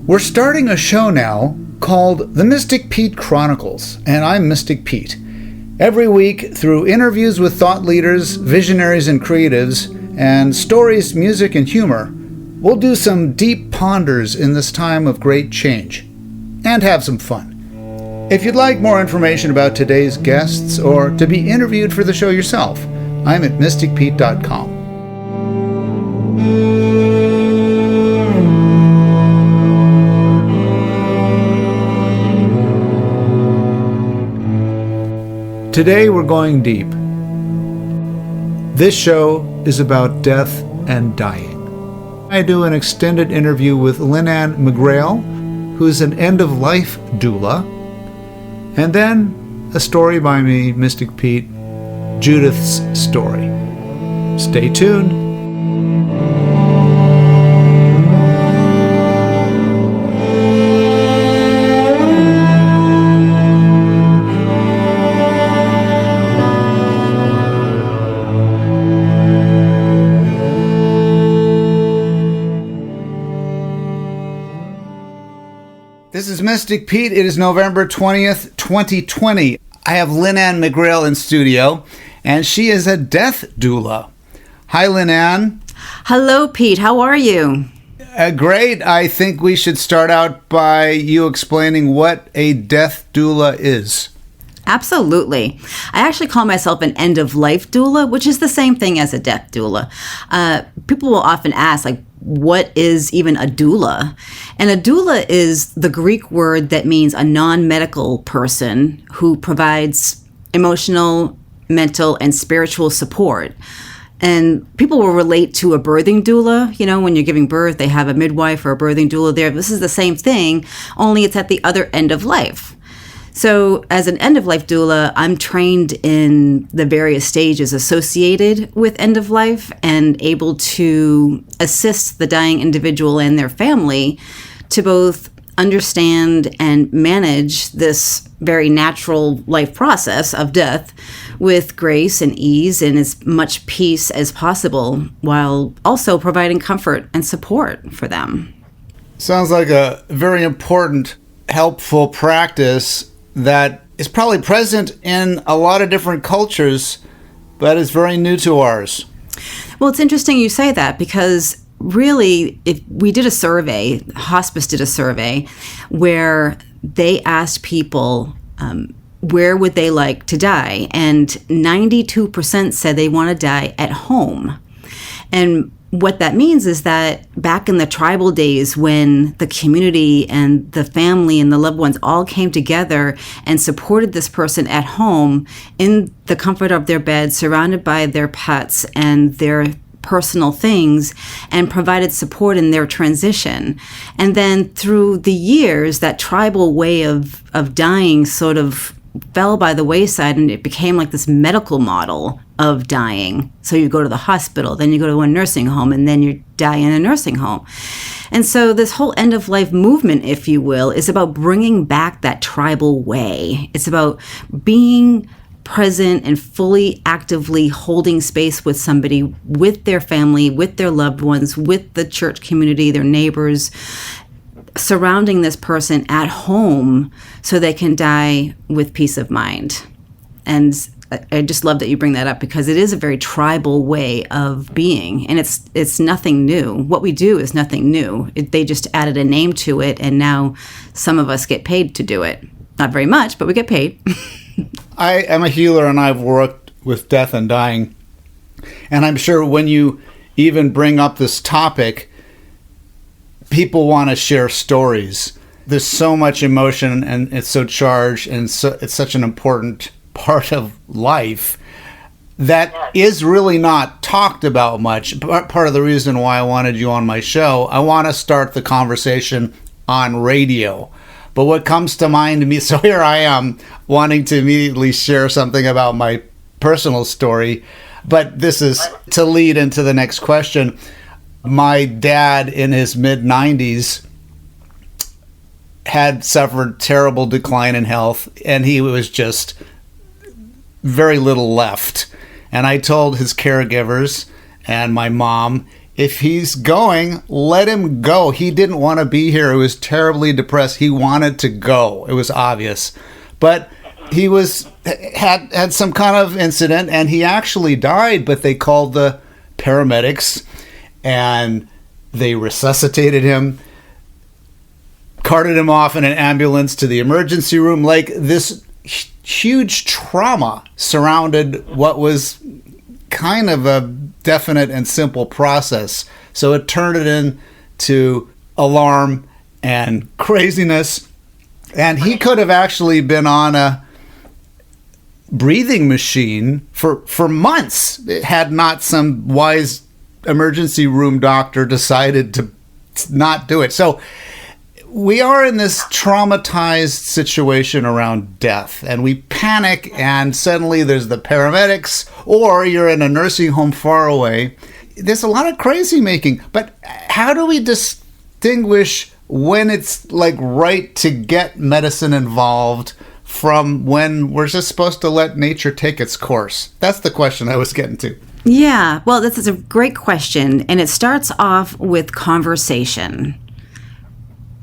We're starting a show now called The Mystic Pete Chronicles, and I'm Mystic Pete. Every week, through interviews with thought leaders, visionaries, and creatives, and stories, music, and humor, we'll do some deep ponders in this time of great change, and have some fun. If you'd like more information about today's guests, or to be interviewed for the show yourself, I'm at mysticpete.com. Today we're going deep. This show is about death and dying. I do an extended interview with Lynne-Anne McGrail, who's an End of Life Doula, and then a story by me, Mystic Pete, Judith's story. Stay tuned. This is Mystic Pete. It is November 20th, 2020. I have Lynne-Anne McGrail in studio, and she is a death doula. Hi, Lynne-Anne. Hello, Pete. How are you? Great. I think we should start out by you explaining what a death doula is. Absolutely. I actually call myself an end-of-life doula, which is the same thing as a death doula. People will often ask, what is even a doula? And a doula is the Greek word that means a non-medical person who provides emotional, mental, and spiritual support. And people will relate to a birthing doula. You know, when you're giving birth, they have a midwife or a birthing doula there. This is the same thing, only it's at the other end of life. So as an end-of-life doula, I'm trained in the various stages associated with end of life and able to assist the dying individual and their family to both understand and manage this very natural life process of death with grace and ease and as much peace as possible, while also providing comfort and support for them. Sounds like a very important, helpful practice that is probably present in a lot of different cultures, but is very new to ours. Well, it's interesting you say that, because really, if we did a survey, hospice did a survey, where they asked people where would they like to die, and 92% said they want to die at home. And what that means is that back in the tribal days, when the community and the family and the loved ones all came together and supported this person at home in the comfort of their bed, surrounded by their pets and their personal things, and provided support in their transition. And then through the years, that tribal way of dying sort of fell by the wayside, and it became like this medical model of dying. So you go to the hospital, then you go to a nursing home, and then you die in a nursing home. And so this whole end-of-life movement, if you will, is about bringing back that tribal way. It's about being present and fully actively holding space with somebody, with their family, with their loved ones, with the church community, their neighbors, surrounding this person at home so they can die with peace of mind. And I just love that you bring that up, because it is a very tribal way of being, and it's nothing new. What we do is nothing new. They just added a name to it, and now some of us get paid to do it. Not very much, but we get paid. I am a healer, and I've worked with death and dying, and I'm sure when you even bring up this topic, people want to share stories. There's so much emotion, and it's so charged, and it's such an important part of life that is really not talked about much. Part of the reason why I wanted you on my show, I want to start the conversation on radio. But what comes to mind to me, so here I am wanting to immediately share something about my personal story, but this is to lead into the next question. My dad, in his mid-90s, had suffered terrible decline in health, and he was just very little left. And I told his caregivers and my mom, if he's going, let him go. He didn't want to be here. He was terribly depressed. He wanted to go. It was obvious. But he had some kind of incident, and he actually died, but they called the paramedics, and they resuscitated him, carted him off in an ambulance to the emergency room. Like, this huge trauma surrounded what was kind of a definite and simple process. So it turned it into alarm and craziness. And he could have actually been on a breathing machine for months had not some wise emergency room doctor decided to not do it. So we are in this traumatized situation around death, and we panic, and suddenly there's the paramedics, or you're in a nursing home far away. There's a lot of crazy making, but how do we distinguish when it's like right to get medicine involved from when we're just supposed to let nature take its course? That's the question I was getting to. Yeah, well, this is a great question, and it starts off with conversation.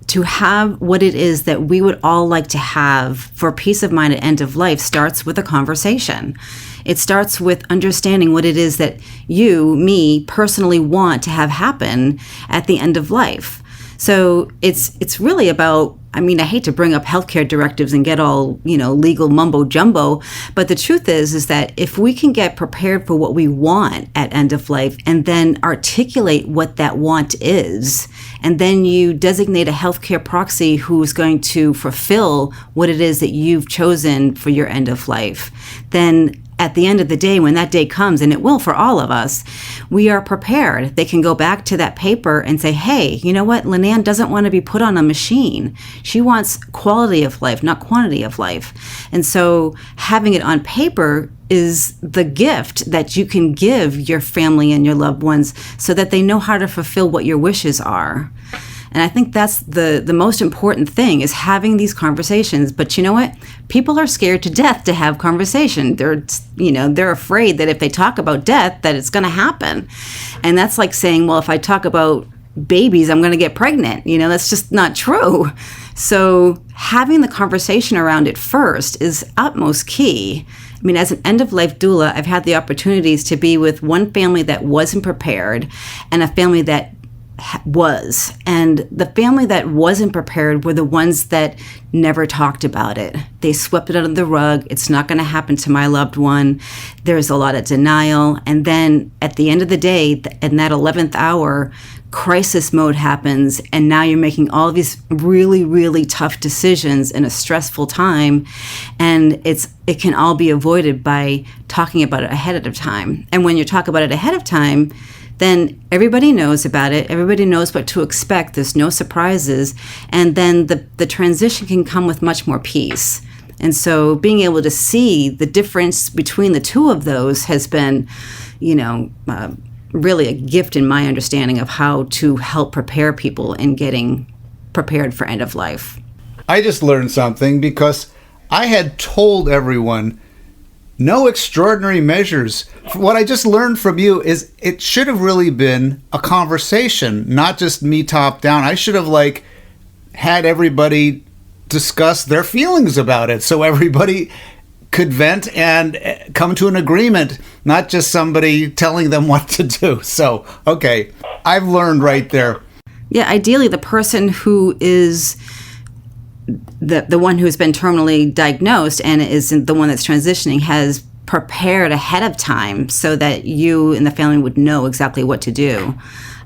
To have what it is that we would all like to have for peace of mind at end of life starts with a conversation. It starts with understanding what it is that you, me, personally want to have happen at the end of life. So it's really about, I mean, I hate to bring up healthcare directives and get all, legal mumbo jumbo, but the truth is that if we can get prepared for what we want at end of life and then articulate what that want is, and then you designate a healthcare proxy who's going to fulfill what it is that you've chosen for your end of life, then at the end of the day, when that day comes, and it will for all of us, we are prepared. They can go back to that paper and say, hey, you know what? Lynne-Anne doesn't want to be put on a machine. She wants quality of life, not quantity of life. And so having it on paper is the gift that you can give your family and your loved ones so that they know how to fulfill what your wishes are. And I think that's the most important thing, is having these conversations. But you know what? People are scared to death to have conversation. They're afraid that if they talk about death, that it's going to happen. And that's like saying, well, if I talk about babies, I'm going to get pregnant. That's just not true. So having the conversation around it first is utmost key. I mean, as an end-of-life doula, I've had the opportunities to be with one family that wasn't prepared and a family that was. And the family that wasn't prepared were the ones that never talked about it. They swept it under the rug. It's not going to happen to my loved one. There's a lot of denial. And then at the end of the day, in that 11th hour, crisis mode happens, and now you're making all these really, really tough decisions in a stressful time, and it can all be avoided by talking about it ahead of time. And when you talk about it ahead of time, then everybody knows about it. Everybody knows what to expect. There's no surprises. And then the transition can come with much more peace. And so being able to see the difference between the two of those has been, really a gift in my understanding of how to help prepare people in getting prepared for end of life. I just learned something because I had told everyone no extraordinary measures. What I just learned from you is it should have really been a conversation, not just me top down. I should have had everybody discuss their feelings about it so everybody could vent and come to an agreement, not just somebody telling them what to do. So, okay, I've learned right there. Yeah, ideally the person who is the one who's been terminally diagnosed and is the one that's transitioning has prepared ahead of time so that you and the family would know exactly what to do.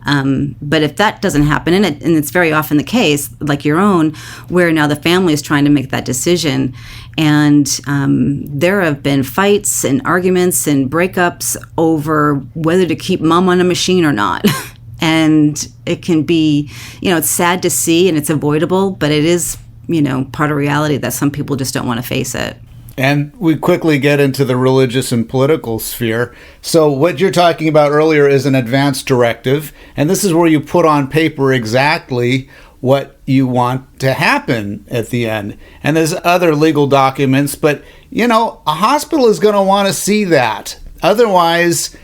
But if that doesn't happen, and it's very often the case, like your own, where now the family is trying to make that decision, and there have been fights and arguments and breakups over whether to keep mom on a machine or not. And it can be, it's sad to see and it's avoidable, but it is, part of reality that some people just don't want to face it. And we quickly get into the religious and political sphere. So what you're talking about earlier is an advance directive, and this is where you put on paper exactly what you want to happen at the end. And there's other legal documents, but, a hospital is going to want to see that. Otherwise,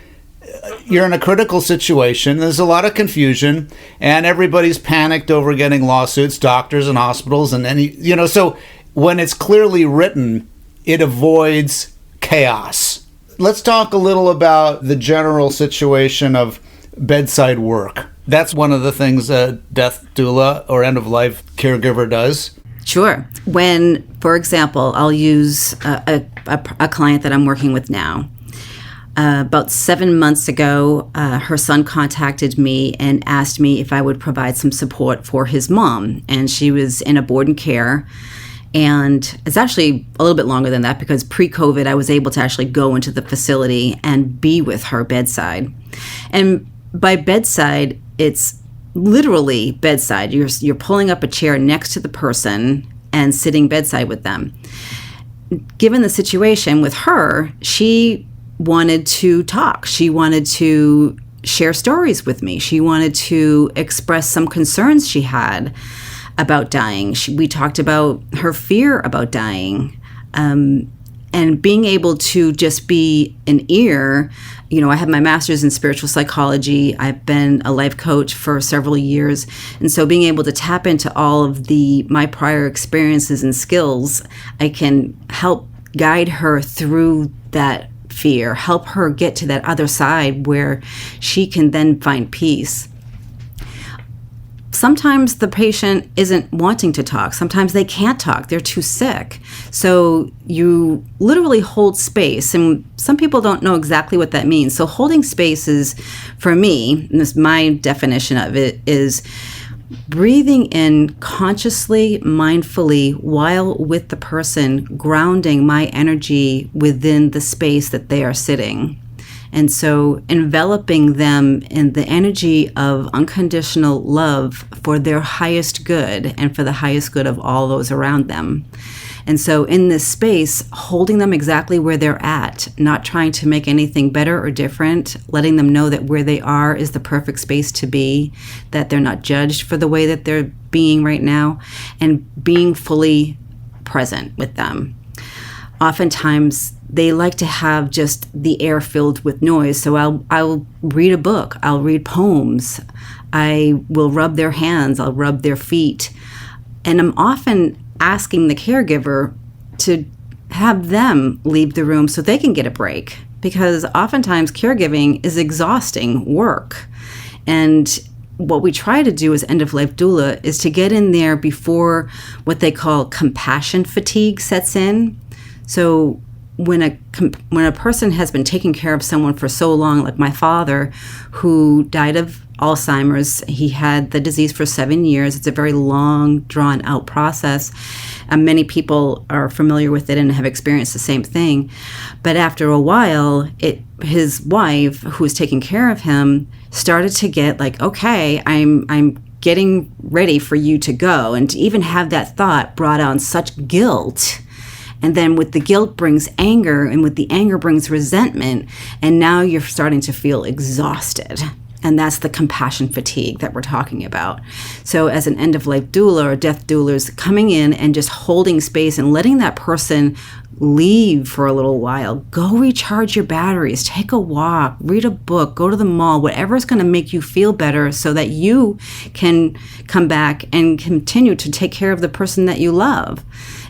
you're in a critical situation. There's a lot of confusion, and everybody's panicked over getting lawsuits, doctors and hospitals, and so when it's clearly written, it avoids chaos. Let's talk a little about the general situation of bedside work. That's one of the things a death doula or end-of-life caregiver does. Sure. When, for example, I'll use a client that I'm working with now. About 7 months ago, her son contacted me and asked me if I would provide some support for his mom. And she was in a board and care. And it's actually a little bit longer than that because pre-COVID, I was able to actually go into the facility and be with her bedside. And by bedside, it's literally bedside. You're pulling up a chair next to the person and sitting bedside with them. Given the situation with her, she wanted to talk. She wanted to share stories with me. She wanted to express some concerns she had about dying. We talked about her fear about dying, and being able to just be an ear. I have my master's in spiritual psychology. I've been a life coach for several years. And so being able to tap into all of my prior experiences and skills, I can help guide her through that fear, help her get to that other side where she can then find peace. Sometimes the patient isn't wanting to talk. Sometimes they can't talk. They're too sick. So you literally hold space. And some people don't know exactly what that means. So holding space is, for me, and this is my definition of it, is breathing in consciously, mindfully, while with the person, grounding my energy within the space that they are sitting. And so enveloping them in the energy of unconditional love for their highest good and for the highest good of all those around them. And so in this space, holding them exactly where they're at, not trying to make anything better or different, letting them know that where they are is the perfect space to be, that they're not judged for the way that they're being right now, and being fully present with them. Oftentimes, they like to have just the air filled with noise. So I'll read a book. I'll read poems. I will rub their hands. I'll rub their feet. And I'm often asking the caregiver to have them leave the room so they can get a break. Because oftentimes caregiving is exhausting work. And what we try to do as end-of-life doula is to get in there before what they call compassion fatigue sets in. So when a person has been taking care of someone for so long, like my father, who died of Alzheimer's, he had the disease for 7 years. It's a very long, drawn-out process. Many people are familiar with it and have experienced the same thing. But after a while, his wife, who was taking care of him, started to get like, okay, I'm getting ready for you to go. And to even have that thought brought on such guilt. And then with the guilt brings anger, and with the anger brings resentment, and now you're starting to feel exhausted. And that's the compassion fatigue that we're talking about. So as an end-of-life doula or death doula is coming in and just holding space and letting that person leave for a little while. Go recharge your batteries, take a walk, read a book, go to the mall, whatever is going to make you feel better so that you can come back and continue to take care of the person that you love.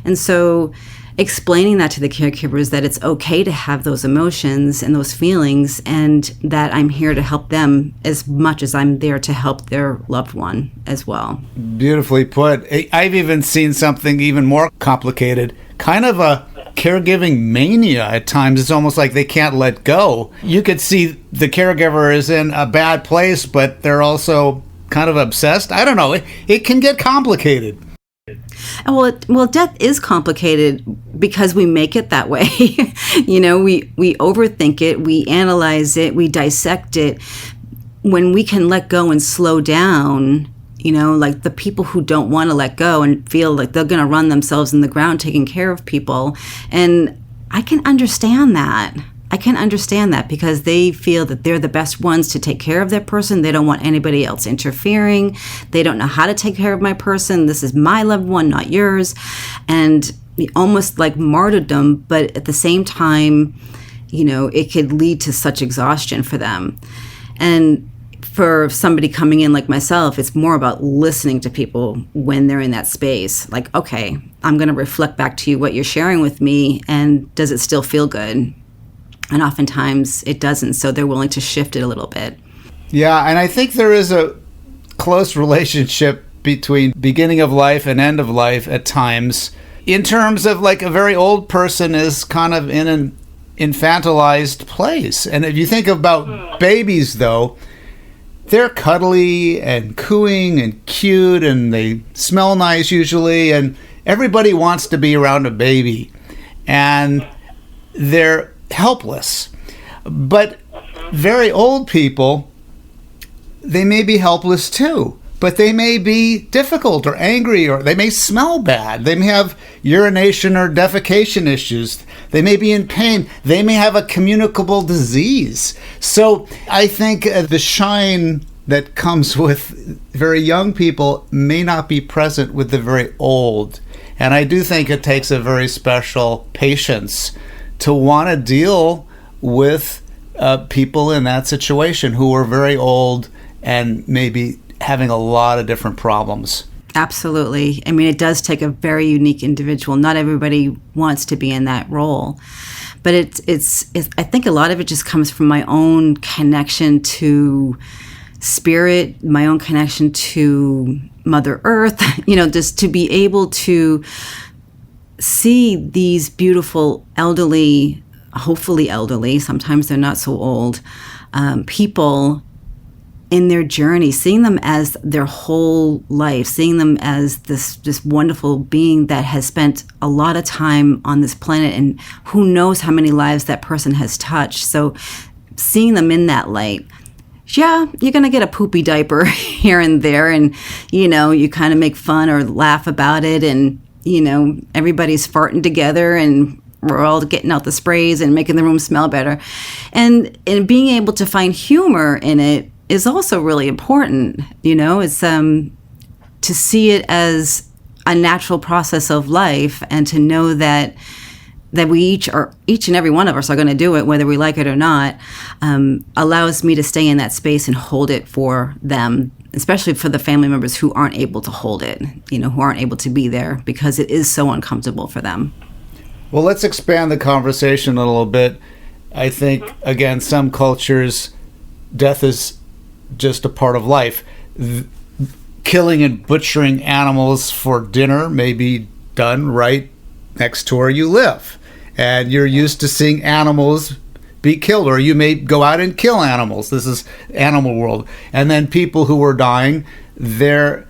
And so explaining that to the caregivers, that it's okay to have those emotions and those feelings, and that I'm here to help them as much as I'm there to help their loved one as well. Beautifully put. I've even seen something even more complicated, kind of a caregiving mania at times. It's almost like they can't let go. You could see the caregiver is in a bad place, but they're also kind of obsessed. I don't know. It can get complicated. Well, death is complicated because we make it that way. We overthink it, we analyze it, we dissect it. When we can let go and slow down, like the people who don't want to let go and feel like they're going to run themselves in the ground taking care of people. And I can understand that. Because they feel that they're the best ones to take care of that person. They don't want anybody else interfering. They don't know how to take care of my person. This is my loved one, not yours. And almost like martyrdom, but at the same time, it could lead to such exhaustion for them. And for somebody coming in like myself, it's more about listening to people when they're in that space. Like, okay, I'm going to reflect back to you what you're sharing with me, and does it still feel good? And oftentimes it doesn't, so they're willing to shift it a little bit. Yeah, and I think there is a close relationship between beginning of life and end of life at times, in terms of like a very old person is kind of in an infantilized place. And if you think about babies, though, they're cuddly and cooing and cute, and they smell nice usually, and everybody wants to be around a baby, and they're helpless. But very old people, they may be helpless too, but they may be difficult or angry, or they may smell bad. They may have urination or defecation issues. They may be in pain. They may have a communicable disease. So I think the shine that comes with very young people may not be present with the very old. And I do think it takes a very special patience to want to deal with people in that situation who are very old and maybe having a lot of different problems. Absolutely. I mean, it does take a very unique individual. Not everybody wants to be in that role. But it's I think a lot of it just comes from my own connection to spirit, my own connection to Mother Earth, just to be able to see these beautiful elderly, hopefully elderly, sometimes they're not so old, people in their journey, seeing them as their whole life, seeing them as this wonderful being that has spent a lot of time on this planet, and who knows how many lives that person has touched. So seeing them in that light, yeah, you're going to get a poopy diaper here and there, and, you kind of make fun or laugh about it, and, everybody's farting together, and we're all getting out the sprays and making the room smell better. And being able to find humor in it is also really important. It's to see it as a natural process of life, and to know that we each and every one of us are going to do it, whether we like it or not, allows me to stay in that space and hold it for them, especially for the family members who aren't able to hold it, who aren't able to be there because it is so uncomfortable for them. Well, let's expand the conversation a little bit. I think, again, some cultures, death is just a part of life. Killing and butchering animals for dinner may be done right next to where you live, and you're used to seeing animals be killed, or you may go out and kill animals. This is animal world. And then people who are dying, they're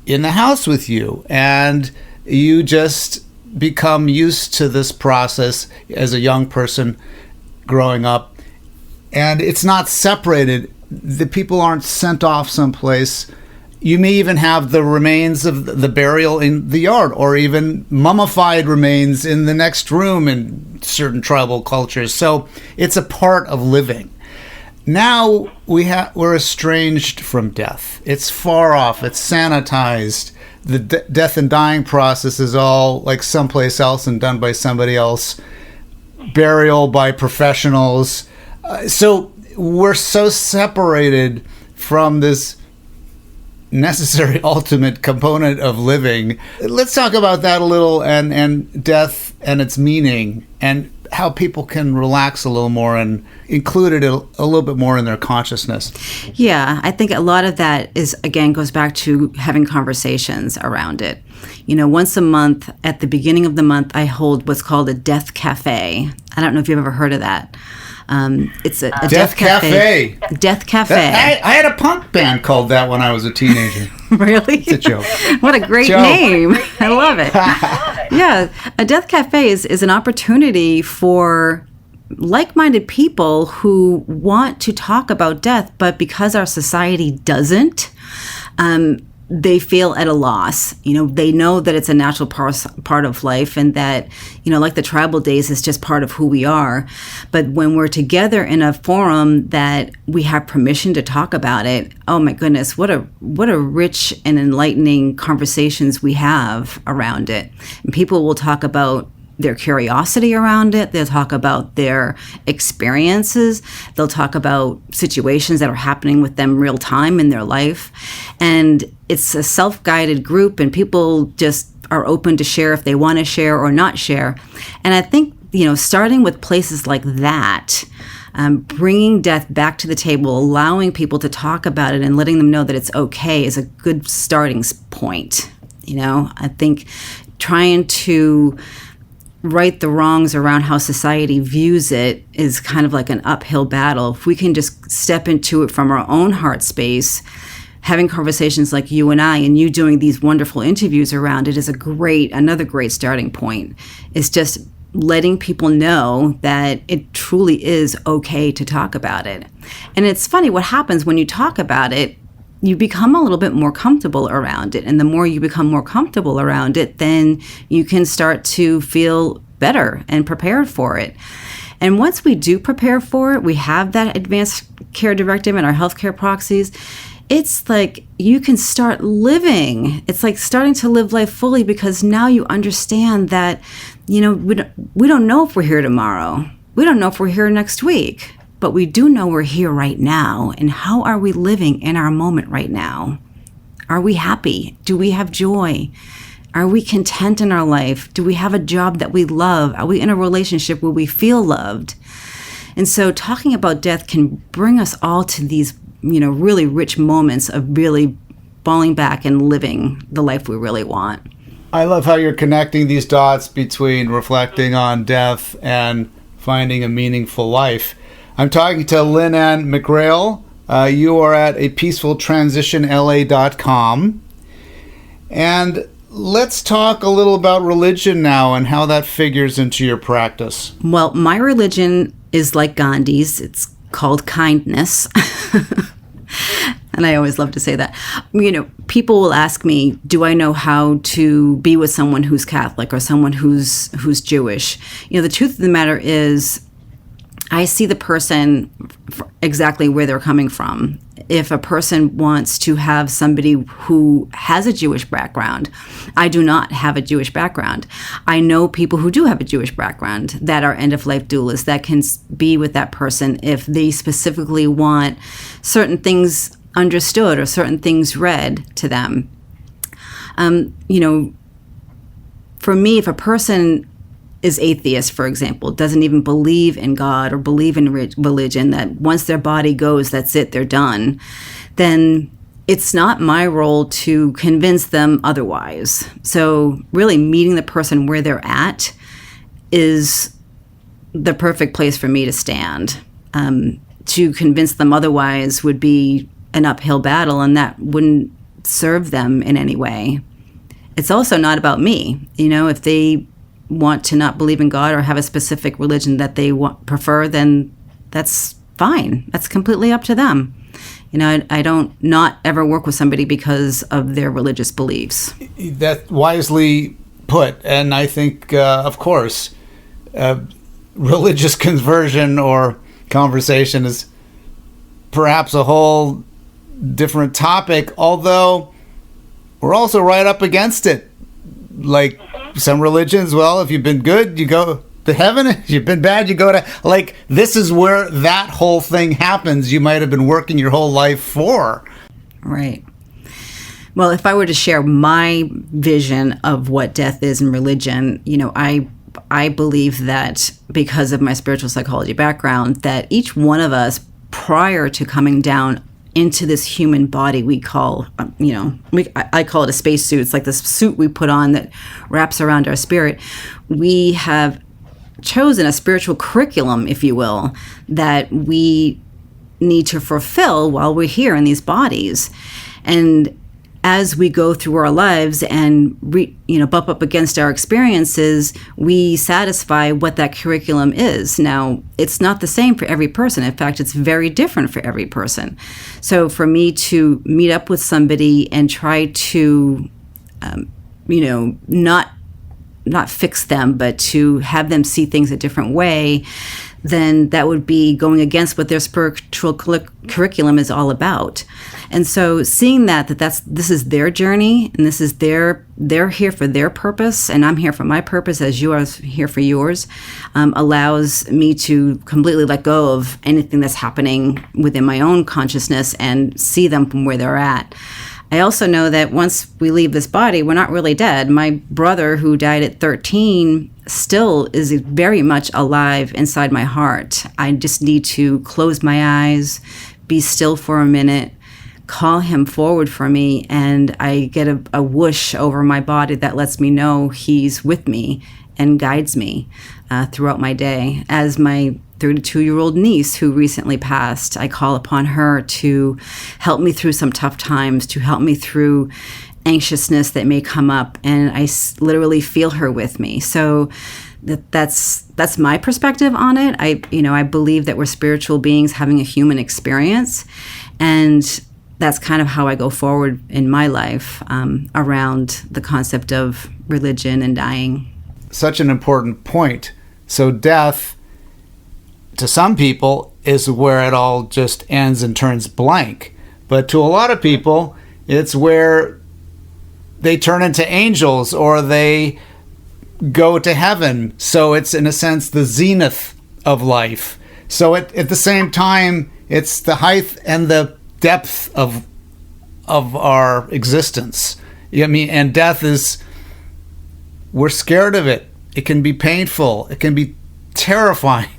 in the house with you, and you just become used to this process as a young person growing up, and it's not separated. The people aren't sent off someplace. You may even have the remains of the burial in the yard, or even mummified remains in the next room in certain tribal cultures. So it's a part of living. Now we're estranged from death. It's far off. It's sanitized. The death and dying process is all like someplace else and done by somebody else. Burial by professionals. So we're so separated from this necessary ultimate component of living. Let's talk about that a little, and death and its meaning, and how people can relax a little more and include it a little bit more in their consciousness. Yeah, I think a lot of that goes back to having conversations around it. Once a month, at the beginning of the month, I hold what's called a death cafe. I don't know if you've ever heard of that. It's a death cafe. Death cafe. I had a punk band called that when I was a teenager. Really? It's a joke. What a great name. I love it. Yeah. A death cafe is an opportunity for like-minded people who want to talk about death, but because our society doesn't, they feel at a loss. They know that it's a natural part of life, and that, like the tribal days is just part of who we are. But when we're together in a forum that we have permission to talk about it, oh my goodness, what a rich and enlightening conversations we have around it. And people will talk about their curiosity around it. They'll talk about their experiences. They'll talk about situations that are happening with them real time in their life. And it's a self-guided group, and people just are open to share if they want to share or not share. And I think, starting with places like that, bringing death back to the table, allowing people to talk about it and letting them know that it's okay is a good starting point. I think trying to right the wrongs around how society views it is kind of like an uphill battle. If we can just step into it from our own heart space, having conversations like you and I, and you doing these wonderful interviews around it, is another great starting point. It's just letting people know that it truly is okay to talk about it. And it's funny what happens when you talk about it. You become a little bit more comfortable around it. And the more you become more comfortable around it, then you can start to feel better and prepared for it. And once we do prepare for it, we have that advanced care directive and our healthcare proxies. It's like you can start living. It's like starting to live life fully, because now you understand that, we don't know if we're here tomorrow. We don't know if we're here next week. But we do know we're here right now. And how are we living in our moment right now? Are we happy? Do we have joy? Are we content in our life? Do we have a job that we love? Are we in a relationship where we feel loved? And so talking about death can bring us all to these, really rich moments of really falling back and living the life we really want. I love how you're connecting these dots between reflecting on death and finding a meaningful life. I'm talking to Lynne-Anne McGrail. You are at apeacefultransitionla.com. And let's talk a little about religion now and how that figures into your practice. Well, my religion is like Gandhi's. It's called kindness. And I always love to say that. People will ask me, do I know how to be with someone who's Catholic or someone who's Jewish? The truth of the matter is, I see the person exactly where they're coming from. If a person wants to have somebody who has a Jewish background, I do not have a Jewish background. I know people who do have a Jewish background that are end of life doulas that can be with that person if they specifically want certain things understood or certain things read to them. For me, if a person is atheist, for example, doesn't even believe in God or believe in religion, that once their body goes, that's it, they're done, then it's not my role to convince them otherwise. So really meeting the person where they're at is the perfect place for me to stand. To convince them otherwise would be an uphill battle, and that wouldn't serve them in any way. It's also not about me. If they want to not believe in God or have a specific religion that they prefer, then that's fine. That's completely up to them. I don't not ever work with somebody because of their religious beliefs. That wisely put. And I think, of course, religious conversion or conversation is perhaps a whole different topic, although we're also right up against it. Like some religions, well, if you've been good, you go to heaven. If you've been bad, you go to, this is where that whole thing happens. You might have been working your whole life for. Right. Well, if I were to share my vision of what death is in religion, I believe that because of my spiritual psychology background, that each one of us, prior to coming down into this human body we call, I call it a space suit. It's like this suit we put on that wraps around our spirit. We have chosen a spiritual curriculum, if you will, that we need to fulfill while we're here in these bodies. And as we go through our lives and bump up against our experiences, we satisfy what that curriculum is. Now, it's not the same for every person. In fact, it's very different for every person. So for me to meet up with somebody and try to, not fix them, but to have them see things a different way, then that would be going against what their spiritual curriculum is all about. And so seeing that this is their journey, and this is they're here for their purpose, and I'm here for my purpose as you are here for yours, allows me to completely let go of anything that's happening within my own consciousness and see them from where they're at. I also know that once we leave this body, we're not really dead. My brother, who died at 13, still is very much alive inside my heart. I just need to close my eyes, be still for a minute, call him forward for me, and I get a whoosh over my body that lets me know he's with me and guides me throughout my day. As my 32-year-old niece who recently passed, I call upon her to help me through some tough times, to help me through anxiousness that may come up, and I literally feel her with me. So that's my perspective on it. I believe that we're spiritual beings having a human experience, and that's kind of how I go forward in my life around the concept of religion and dying. Such an important point. So death, to some people, is where it all just ends and turns blank. But to a lot of people, it's where they turn into angels or they go to heaven. So it's, in a sense, the zenith of life. So at the same time, it's the height and the depth of our existence. I mean, and death is, we're scared of it. It can be painful. It can be terrifying.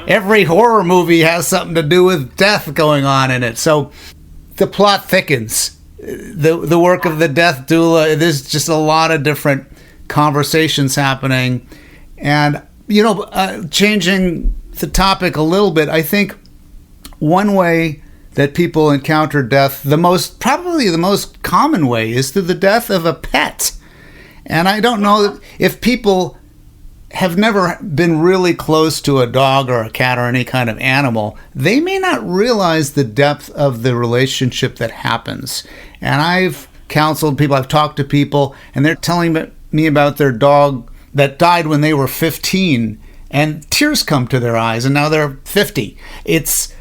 Every horror movie has something to do with death going on in it. So the plot thickens. The work of the death doula, there's just a lot of different conversations happening. And, changing the topic a little bit, I think one way that people encounter death, probably the most common way, is through the death of a pet. And I don't know if people have never been really close to a dog or a cat or any kind of animal, they may not realize the depth of the relationship that happens. And I've counseled people, I've talked to people, and they're telling me about their dog that died when they were 15, and tears come to their eyes, and now they're 50. It's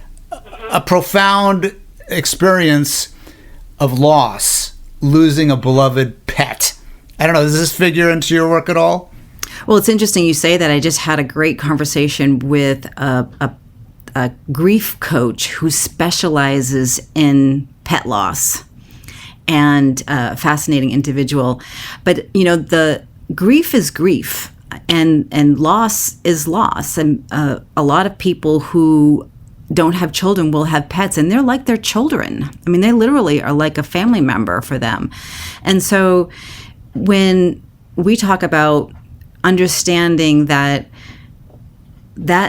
a profound experience of loss, losing a beloved pet. I don't know, does this figure into your work at all? Well, it's interesting you say that. I just had a great conversation with a grief coach who specializes in pet loss, and a fascinating individual. But, the grief is grief, and loss is loss. And a lot of people who don't have children will have pets, and they're like their children. I mean, they literally are like a family member for them. And so when we talk about understanding that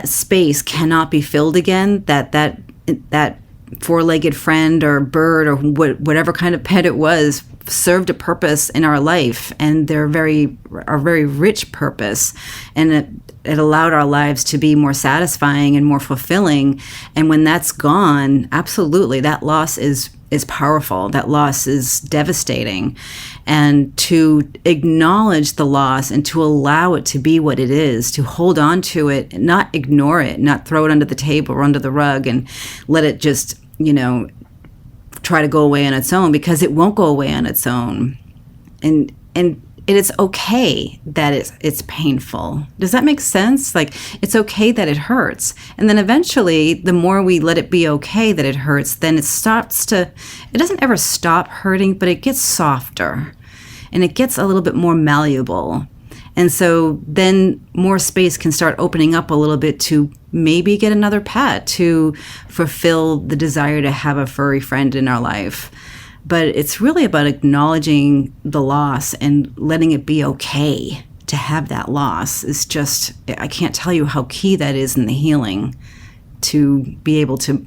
space cannot be filled again, that four-legged friend or bird or whatever kind of pet it was served a purpose in our life, and they're a very rich purpose, and it allowed our lives to be more satisfying and more fulfilling. And when that's gone, absolutely, that loss is powerful. That loss is devastating. And to acknowledge the loss and to allow it to be what it is, to hold on to it, not ignore it, not throw it under the table or under the rug and let it just, try to go away on its own, because it won't go away on its own. And it is okay that it's painful. Does that make sense? Like, it's okay that it hurts. And then eventually, the more we let it be okay that it hurts, then it doesn't ever stop hurting, but it gets softer and it gets a little bit more malleable. And so then more space can start opening up a little bit to maybe get another pet, to fulfill the desire to have a furry friend in our life. But it's really about acknowledging the loss and letting it be okay to have that loss. It's just, I can't tell you how key that is in the healing, to be able to,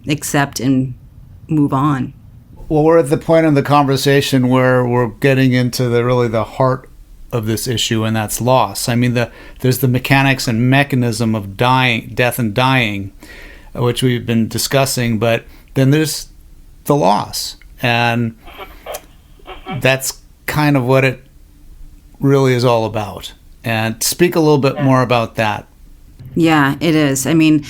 accept and move on. Well, we're at the point in the conversation where we're getting into the heart of this issue, and that's loss. I mean, there's the mechanics and mechanism of death and dying, which we've been discussing, but then there's the loss, and that's kind of what it really is all about. And speak a little bit more about that. Yeah, it is. I mean,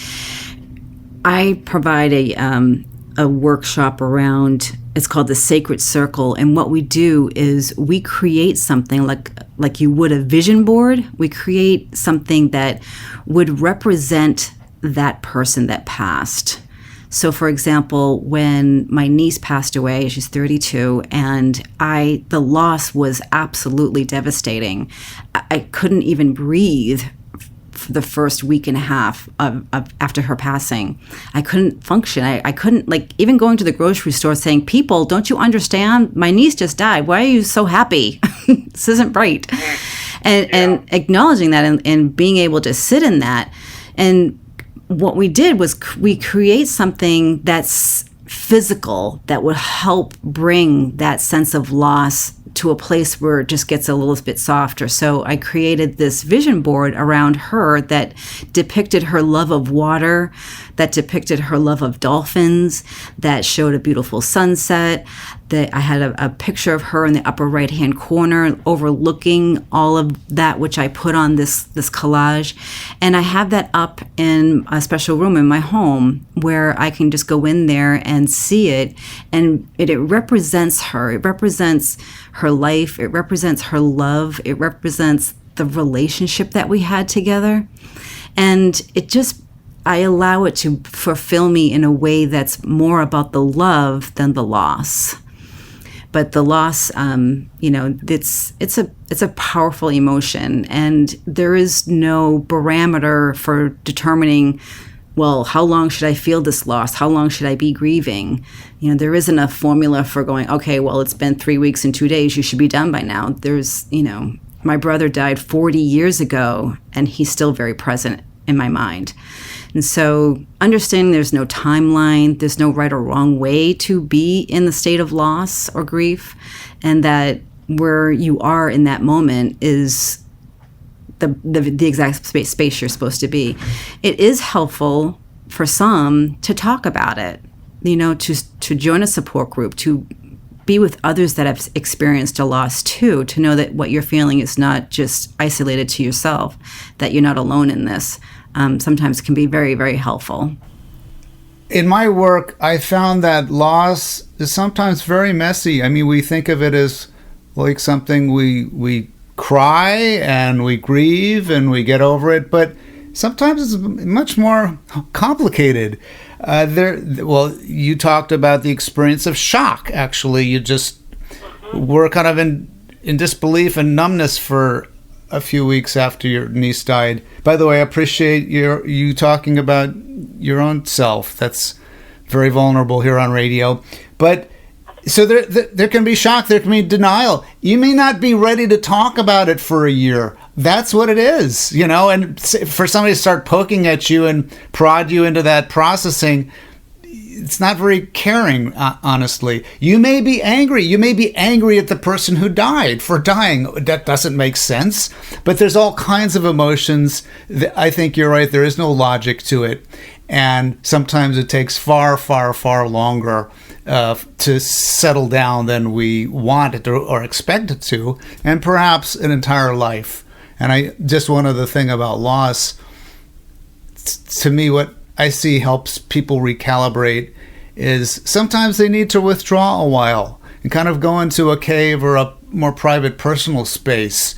I provide a workshop around, it's called the Sacred Circle. And what we do is we create something like you would a vision board. We create something that would represent that person that passed. So, for example, when my niece passed away, she's 32, and the loss was absolutely devastating. I couldn't even breathe for the first week and a half of after her passing. I couldn't function. I couldn't, even going to the grocery store saying, "People, don't you understand? My niece just died. Why are you so happy? This isn't right." And acknowledging that and being able to sit in that. And what we did was we create something that's physical that would help bring that sense of loss to a place where it just gets a little bit softer. So I created this vision board around her that depicted her love of water, that depicted her love of dolphins, that showed a beautiful sunset, that I had a picture of her in the upper right-hand corner overlooking all of that, which I put on this collage. And I have that up in a special room in my home where I can just go in there and see it. And it represents her. It represents her life. It represents her love. It represents the relationship that we had together. And I allow it to fulfill me in a way that's more about the love than the loss. But the loss, it's a powerful emotion, and there is no barometer for determining, well, how long should I feel this loss? How long should I be grieving? There isn't a formula for going, okay, well, it's been 3 weeks and 2 days. You should be done by now. My brother died 40 years ago, and he's still very present in my mind. And so understanding there's no timeline, there's no right or wrong way to be in the state of loss or grief, and that where you are in that moment is the exact space you're supposed to be. It is helpful for some to talk about it, to join a support group, to be with others that have experienced a loss too, to know that what you're feeling is not just isolated to yourself, that you're not alone in this. Sometimes can be very, very helpful. In my work, I found that loss is sometimes very messy. I mean, we think of it as like something we cry and we grieve and we get over it, but sometimes it's much more complicated. You talked about the experience of shock, actually. You just were kind of in disbelief and numbness for a few weeks after your niece died. By the way, I appreciate you talking about your own self. That's very vulnerable here on radio. But so there can be shock, there can be denial. You may not be ready to talk about it for a year. That's what it is, and for somebody to start poking at you and prod you into that processing, it's not very caring, honestly. You may be angry. You may be angry at the person who died for dying. That doesn't make sense. But there's all kinds of emotions. I think you're right. There is no logic to it. And sometimes it takes far, far, far longer to settle down than we want it or expect it to, and perhaps an entire life. And just one other thing about loss, to me, what I see helps people recalibrate is sometimes they need to withdraw a while and kind of go into a cave or a more private personal space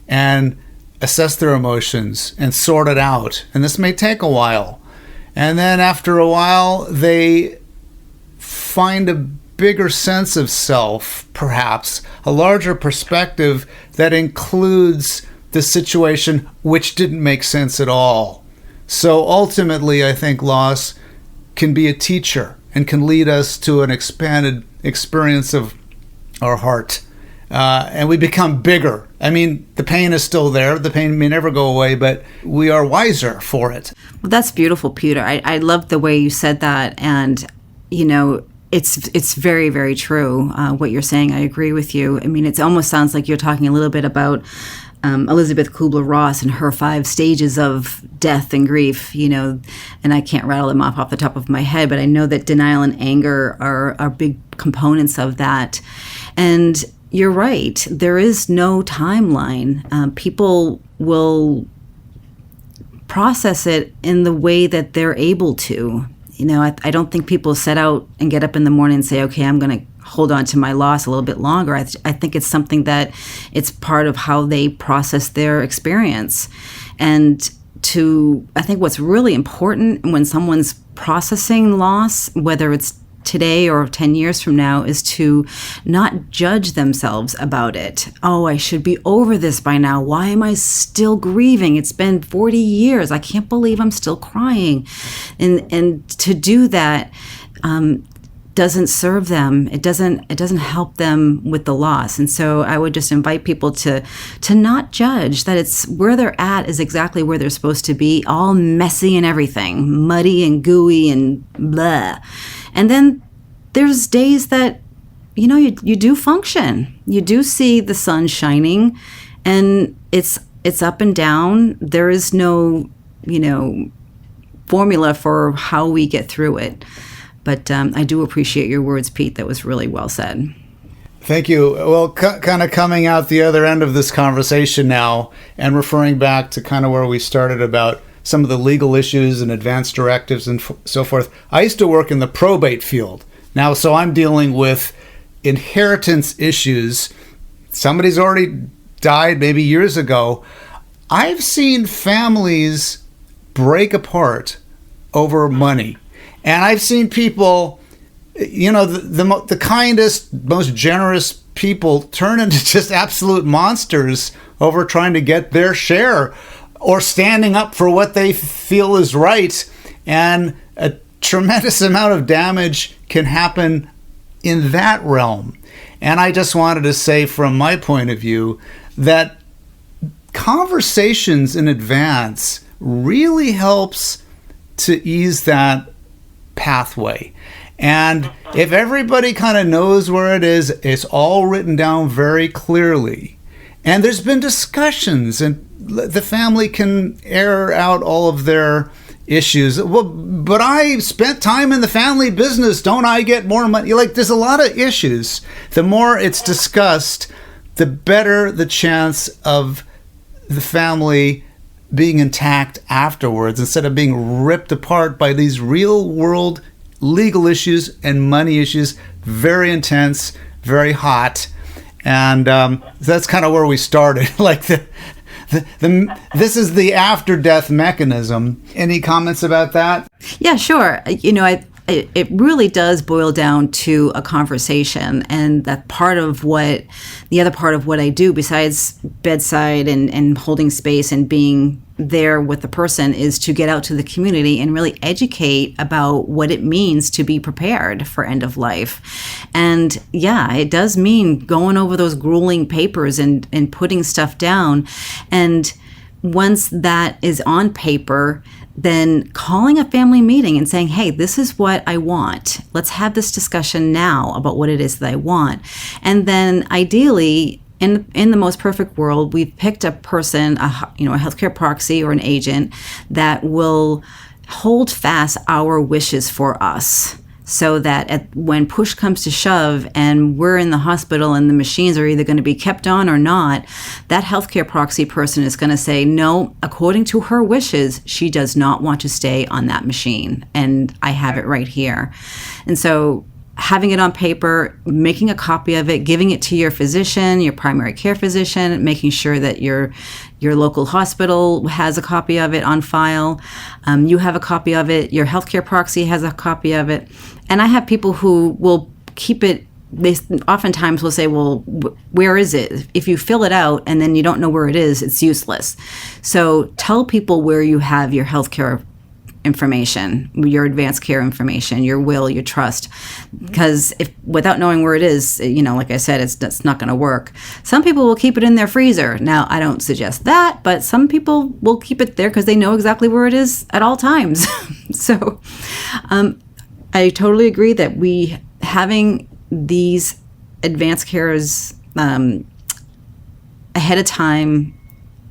and assess their emotions and sort it out. And this may take a while. And then after a while, they find a bigger sense of self, perhaps, a larger perspective that includes the situation which didn't make sense at all. So ultimately, I think loss can be a teacher and can lead us to an expanded experience of our heart. And we become bigger. I mean, the pain is still there. The pain may never go away, but we are wiser for it. Well, that's beautiful, Peter. I love the way you said that. And, it's very, very true, what you're saying. I agree with you. I mean, it almost sounds like you're talking a little bit about Elizabeth Kubler-Ross and her 5 stages of death and grief, and I can't rattle them off the top of my head, but I know that denial and anger are big components of that. And you're right. There is no timeline. People will process it in the way that they're able to. I don't think people set out and get up in the morning and say, okay, I'm going to hold on to my loss a little bit longer. I think it's something that it's part of how they process their experience. And I think what's really important when someone's processing loss, whether it's today or 10 years from now, is to not judge themselves about it. Oh, I should be over this by now. Why am I still grieving? It's been 40 years. I can't believe I'm still crying. And to do that doesn't serve them. It doesn't help them with the loss. And so I would just invite people to not judge that it's where they're at is exactly where they're supposed to be, all messy and everything, muddy and gooey and blah. And then there's days that, you do function. You do see the sun shining, and it's up and down. There is no, formula for how we get through it. But I do appreciate your words, Pete. That was really well said. Thank you. Well, kind of coming out the other end of this conversation now and referring back to kind of where we started about some of the legal issues and advanced directives and so forth. I used to work in the probate field. Now, so I'm dealing with inheritance issues. Somebody's already died maybe years ago. I've seen families break apart over money. And I've seen people, the kindest, most generous people turn into just absolute monsters over trying to get their share or standing up for what they feel is right. And a tremendous amount of damage can happen in that realm. And I just wanted to say from my point of view that conversations in advance really helps to ease that pathway. And if everybody kind of knows where it is, it's all written down very clearly. And there's been discussions, and the family can air out all of their issues. Well, but I spent time in the family business. Don't I get more money? There's a lot of issues. The more it's discussed, the better the chance of the family being intact afterwards, instead of being ripped apart by these real world legal issues and money issues. Very intense, very hot. And that's kind of where we started. This is the after death mechanism. Any comments about that? Yeah, sure. It really does boil down to a conversation, and the other part of what I do besides bedside and holding space and being there with the person is to get out to the community and really educate about what it means to be prepared for end of life. And yeah, it does mean going over those grueling papers and putting stuff down. And once that is on paper, then calling a family meeting and saying, hey, this is what I want. Let's have this discussion now about what it is that I want. And then ideally, in the most perfect world, we've picked a person, a healthcare proxy or an agent that will hold fast our wishes for us, so that when push comes to shove and we're in the hospital and the machines are either going to be kept on or not, that healthcare proxy person is going to say, no, according to her wishes, she does not want to stay on that machine. And I have it right here. And so having it on paper, making a copy of it, giving it to your physician, your primary care physician, making sure that your local hospital has a copy of it on file. You have a copy of it. Your healthcare proxy has a copy of it. And I have people who will keep it. They oftentimes will say, well, where is it? If you fill it out and then you don't know where it is, it's useless. So tell people where you have your healthcare information, your advanced care information, your will, your trust, because if without knowing where it is, like I said, it's not going to work. Some people will keep it in their freezer. Now, I don't suggest that, but some people will keep it there because they know exactly where it is at all times. So I totally agree that having these advanced cares ahead of time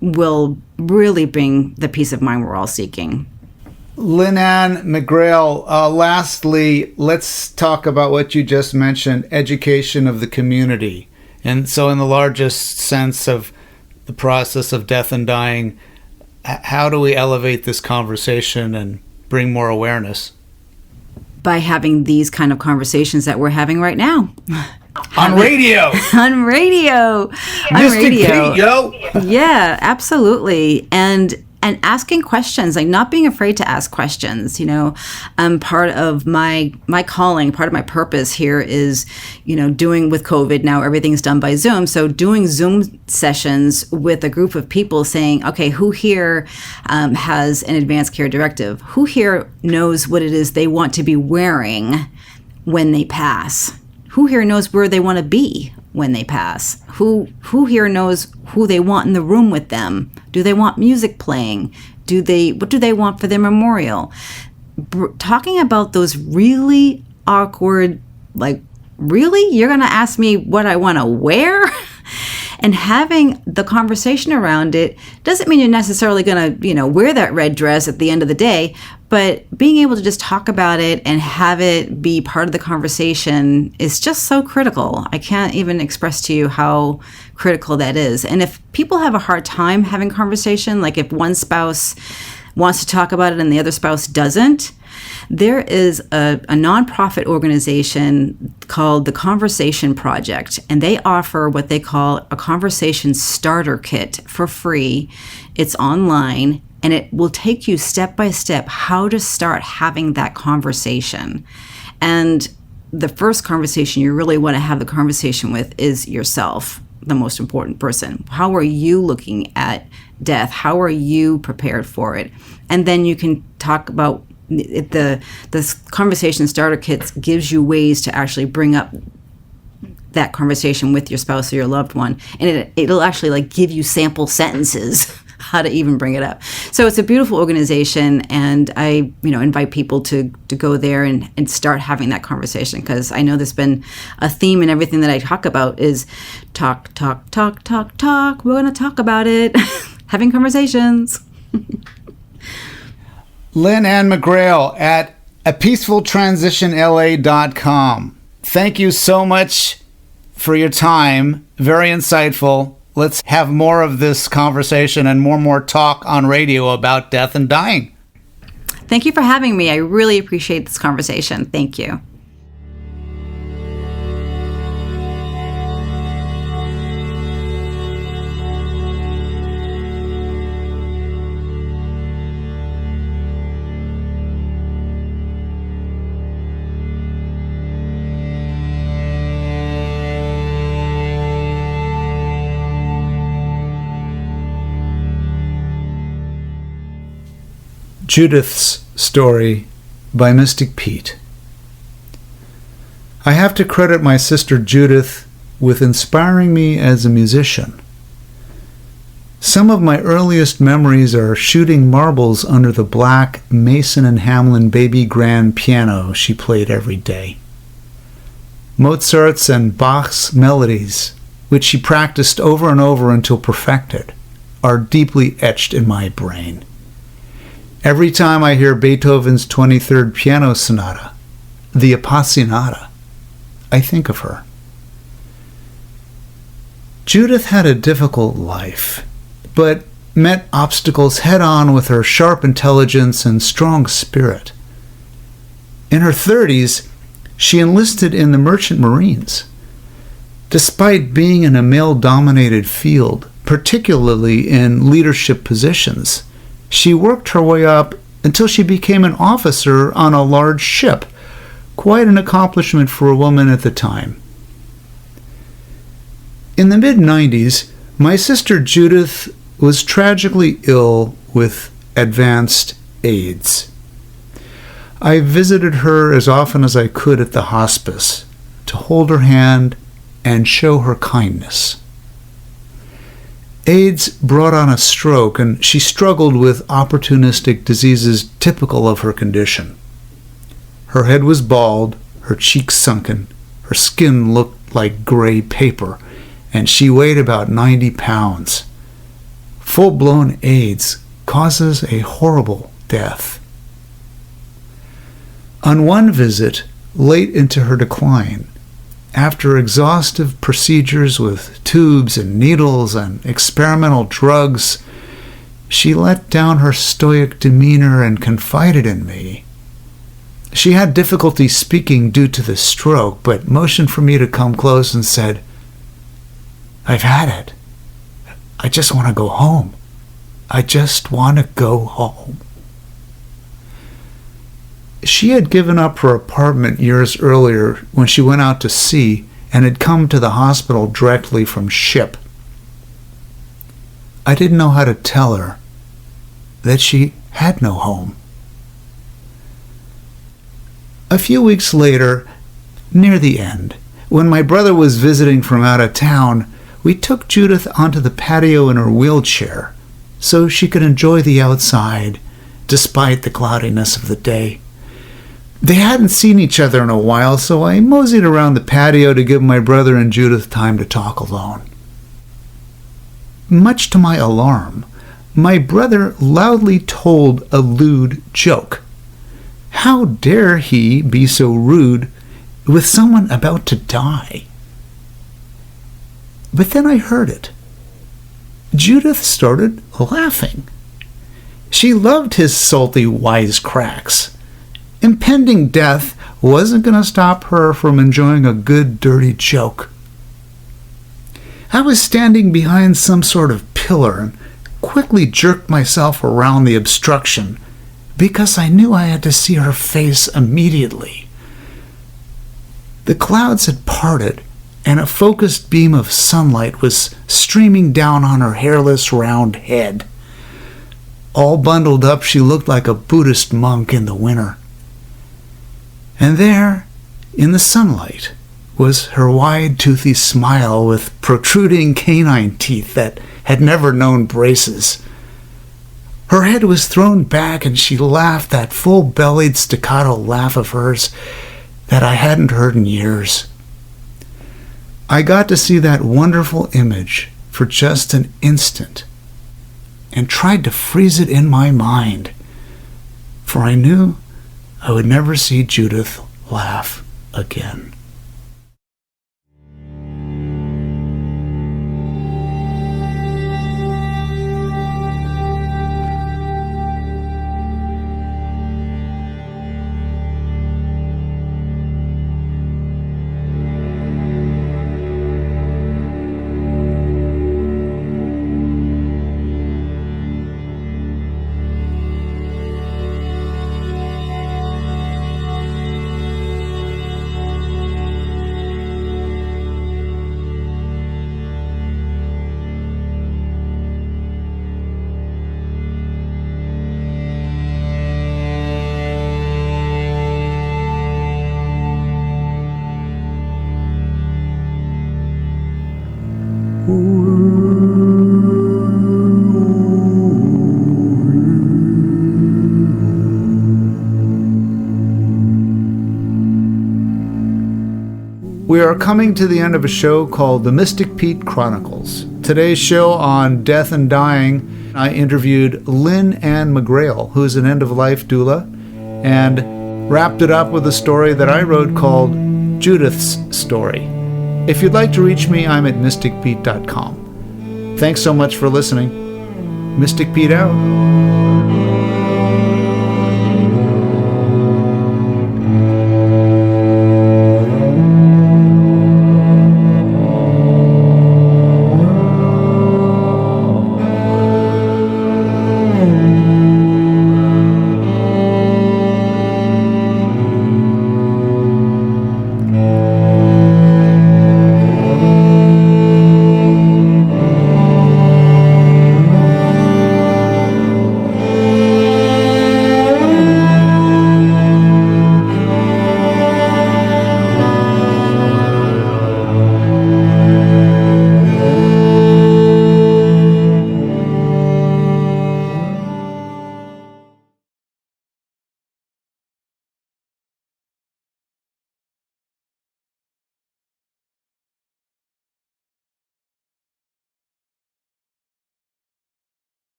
will really bring the peace of mind we're all seeking. Lynne-Anne McGrail, lastly, let's talk about what you just mentioned, education of the community. And so in the largest sense of the process of death and dying, how do we elevate this conversation and bring more awareness? By having these kind of conversations that we're having right now. On radio! On radio! Mystic Pete, yo! Yeah, absolutely. And asking questions, like not being afraid to ask questions. Part of my calling, part of my purpose here is, doing with COVID now, everything's done by Zoom. So doing Zoom sessions with a group of people saying, okay, who here has an advanced care directive? Who here knows what it is they want to be wearing when they pass? Who here knows where they want to be when they pass? Who here knows who they want in the room with them? Do they want music playing? What do they want for their memorial? Talking about those really awkward, like, really? You're going to ask me what I want to wear? And having the conversation around it doesn't mean you're necessarily going to, wear that red dress at the end of the day, but being able to just talk about it and have it be part of the conversation is just so critical. I can't even express to you how critical that is. And if people have a hard time having conversation, like if one spouse wants to talk about it and the other spouse doesn't, there is a nonprofit organization called the Conversation Project, and they offer what they call a conversation starter kit for free. It's online, and it will take you step by step how to start having that conversation. And the first conversation you really want to have the conversation with is yourself, the most important person. How are you looking at death? How are you prepared for it? And then you can talk about the conversation starter kit gives you ways to actually bring up that conversation with your spouse or your loved one, and it'll actually like give you sample sentences how to even bring it up. So it's a beautiful organization, and I invite people to go there and start having that conversation, because I know there's been a theme in everything that I talk about is talk. We're going to talk about it. Having conversations. Lynne-Anne McGrail at apeacefultransitionla.com. Thank you so much for your time. Very insightful. Let's have more of this conversation and more talk on radio about death and dying. Thank you for having me. I really appreciate this conversation. Thank you. Judith's Story by Mystic Pete. I have to credit my sister Judith with inspiring me as a musician. Some of my earliest memories are shooting marbles under the black Mason and Hamlin baby grand piano she played every day. Mozart's and Bach's melodies, which she practiced over and over until perfected, are deeply etched in my brain. Every time I hear Beethoven's 23rd Piano Sonata, the Appassionata, I think of her. Judith had a difficult life, but met obstacles head-on with her sharp intelligence and strong spirit. In her 30s, she enlisted in the Merchant Marines. Despite being in a male-dominated field, particularly in leadership positions, she worked her way up until she became an officer on a large ship, quite an accomplishment for a woman at the time. In the mid-90s, my sister Judith was tragically ill with advanced AIDS. I visited her as often as I could at the hospice to hold her hand and show her kindness. AIDS brought on a stroke, and she struggled with opportunistic diseases typical of her condition. Her head was bald, her cheeks sunken, her skin looked like gray paper, and she weighed about 90 pounds. Full-blown AIDS causes a horrible death. On one visit, late into her decline, after exhaustive procedures with tubes and needles and experimental drugs, she let down her stoic demeanor and confided in me. She had difficulty speaking due to the stroke, but motioned for me to come close and said, "I've had it. I just want to go home. I just want to go home." She had given up her apartment years earlier when she went out to sea and had come to the hospital directly from ship. I didn't know how to tell her that she had no home. A few weeks later, near the end, when my brother was visiting from out of town, we took Judith onto the patio in her wheelchair so she could enjoy the outside despite the cloudiness of the day. They hadn't seen each other in a while, so I moseyed around the patio to give my brother and Judith time to talk alone. Much to my alarm, my brother loudly told a lewd joke. How dare he be so rude with someone about to die? But then I heard it. Judith started laughing. She loved his salty wisecracks. Impending death wasn't going to stop her from enjoying a good, dirty joke. I was standing behind some sort of pillar and quickly jerked myself around the obstruction because I knew I had to see her face immediately. The clouds had parted, and a focused beam of sunlight was streaming down on her hairless, round head. All bundled up, she looked like a Buddhist monk in the winter. And there, in the sunlight, was her wide, toothy smile with protruding canine teeth that had never known braces. Her head was thrown back, and she laughed that full-bellied staccato laugh of hers that I hadn't heard in years. I got to see that wonderful image for just an instant and tried to freeze it in my mind, for I knew I would never see Judith laugh again. We are coming to the end of a show called The Mystic Pete Chronicles. Today's show on death and dying, I interviewed Lynne-Anne McGrail, who is an End of Life Doula, and wrapped it up with a story that I wrote called Judith's Story. If you'd like to reach me, I'm at mysticpete.com. Thanks so much for listening. Mystic Pete out.